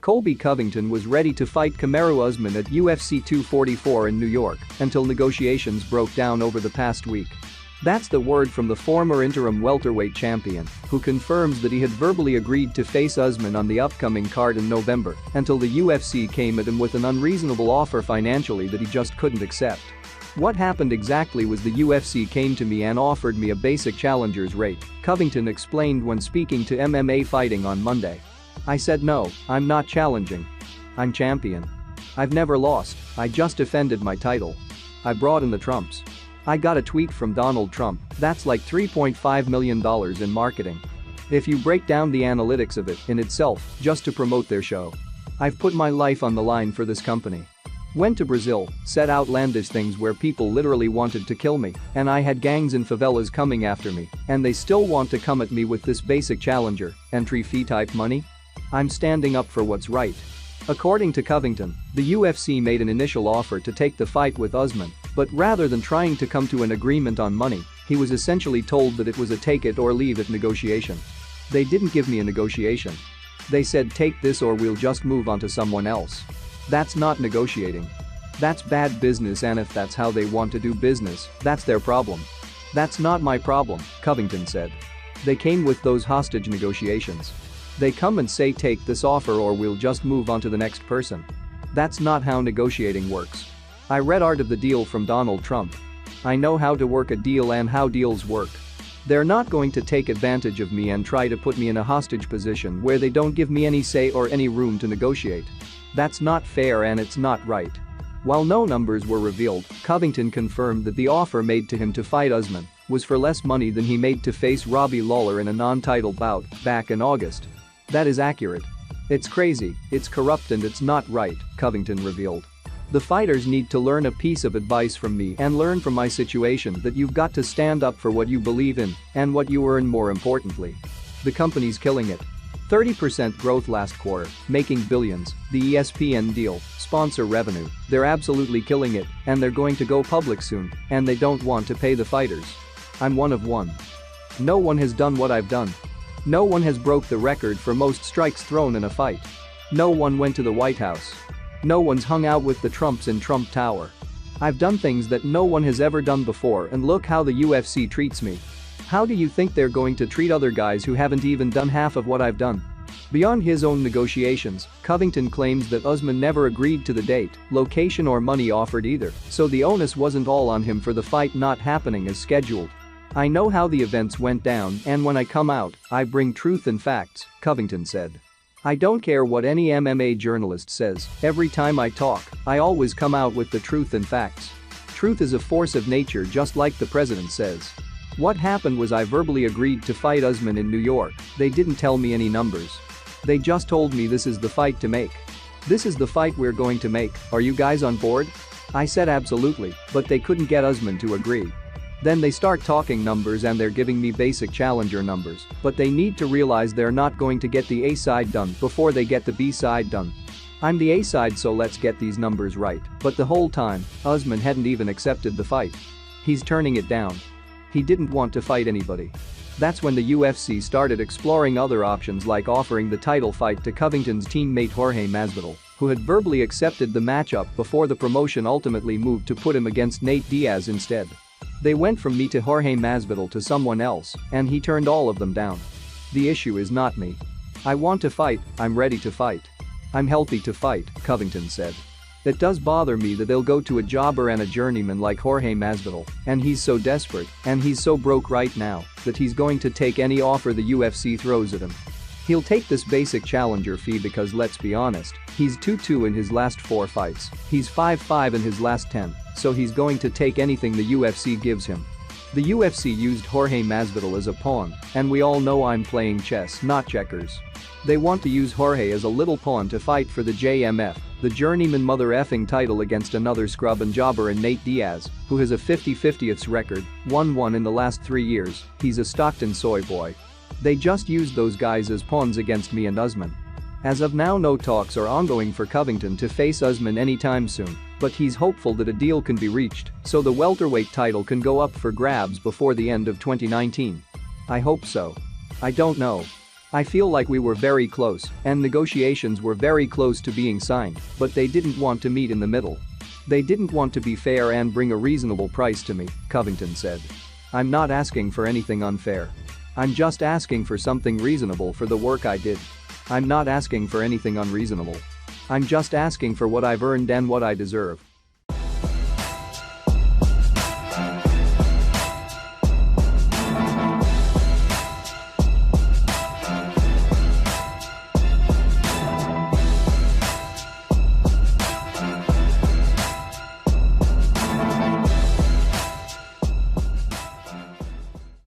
Colby Covington was ready to fight Kamaru Usman at UFC 244 in New York until negotiations broke down over the past week. That's the word from the former interim welterweight champion, who confirms that he had verbally agreed to face Usman on the upcoming card in November until the UFC came at him with an unreasonable offer financially that he just couldn't accept. What happened exactly was the UFC came to me and offered me a basic challenger's rate, Covington explained when speaking to MMA Fighting on Monday. I said no, I'm not challenging. I'm champion. I've never lost, I just defended my title. I brought in the Trumps. I got a tweet from Donald Trump, that's like $3.5 million in marketing. If you break down the analytics of it in itself, just to promote their show. I've put my life on the line for this company. Went to Brazil, said outlandish things where people literally wanted to kill me, and I had gangs in favelas coming after me, and they still want to come at me with this basic challenger, entry fee type money? I'm standing up for what's right. According to Covington, the UFC made an initial offer to take the fight with Usman, but rather than trying to come to an agreement on money, he was essentially told that it was a take it or leave it negotiation. They didn't give me a negotiation. They said take this or we'll just move on to someone else. That's not negotiating. That's bad business, and if that's how they want to do business, that's their problem. That's not my problem, Covington said. They came with those hostage negotiations. They come and say take this offer or we'll just move on to the next person. That's not how negotiating works. I read Art of the Deal from Donald Trump. I know how to work a deal and how deals work. They're not going to take advantage of me and try to put me in a hostage position where they don't give me any say or any room to negotiate. That's not fair and it's not right. While no numbers were revealed, Covington confirmed that the offer made to him to fight Usman was for less money than he made to face Robbie Lawler in a non-title bout back in August. That is accurate. It's crazy, it's corrupt and it's not right, Covington revealed. The fighters need to learn a piece of advice from me and learn from my situation that you've got to stand up for what you believe in and what you earn more importantly. The company's killing it. 30% growth last quarter, making billions, the ESPN deal, sponsor revenue, they're absolutely killing it and they're going to go public soon and they don't want to pay the fighters. I'm one of one. No one has done what I've done. No one has broke the record for most strikes thrown in a fight. No one went to the White House. No one's hung out with the Trumps in Trump Tower. I've done things that no one has ever done before and look how the UFC treats me. How do you think they're going to treat other guys who haven't even done half of what I've done? Beyond his own negotiations, Covington claims that Usman never agreed to the date, location or money offered either, so the onus wasn't all on him for the fight not happening as scheduled. I know how the events went down and when I come out, I bring truth and facts, Covington said. I don't care what any MMA journalist says, every time I talk, I always come out with the truth and facts. Truth is a force of nature just like the president says. What happened was I verbally agreed to fight Usman in New York, they didn't tell me any numbers. They just told me this is the fight to make. This is the fight we're going to make, are you guys on board? I said absolutely, but they couldn't get Usman to agree. Then they start talking numbers and they're giving me basic challenger numbers, but they need to realize they're not going to get the A side done before they get the B side done. I'm the A side, so let's get these numbers right, but the whole time, Usman hadn't even accepted the fight. He's turning it down. He didn't want to fight anybody. That's when the UFC started exploring other options like offering the title fight to Covington's teammate Jorge Masvidal, who had verbally accepted the matchup before the promotion ultimately moved to put him against Nate Diaz instead. They went from me to Jorge Masvidal to someone else, and he turned all of them down. The issue is not me. I want to fight, I'm ready to fight. I'm healthy to fight, Covington said. It does bother me that they'll go to a jobber and a journeyman like Jorge Masvidal, and he's so desperate, and he's so broke right now, that he's going to take any offer the UFC throws at him. He'll take this basic challenger fee because let's be honest, he's 2-2 in his last 4 fights, he's 5-5 in his last 10, so he's going to take anything the UFC gives him. The UFC used Jorge Masvidal as a pawn, and we all know I'm playing chess, not checkers. They want to use Jorge as a little pawn to fight for the JMF, the journeyman mother effing title against another scrub and jobber in Nate Diaz, who has a 50-50ths record, 1-1 in the last 3 years, he's a Stockton soy boy. They just used those guys as pawns against me and Usman. As of now, no talks are ongoing for Covington to face Usman anytime soon, but he's hopeful that a deal can be reached so the welterweight title can go up for grabs before the end of 2019. I hope so. I don't know. I feel like we were very close, and negotiations were very close to being signed, but they didn't want to meet in the middle. They didn't want to be fair and bring a reasonable price to me," Covington said. "I'm not asking for anything unfair. I'm just asking for something reasonable for the work I did. I'm not asking for anything unreasonable. I'm just asking for what I've earned and what I deserve."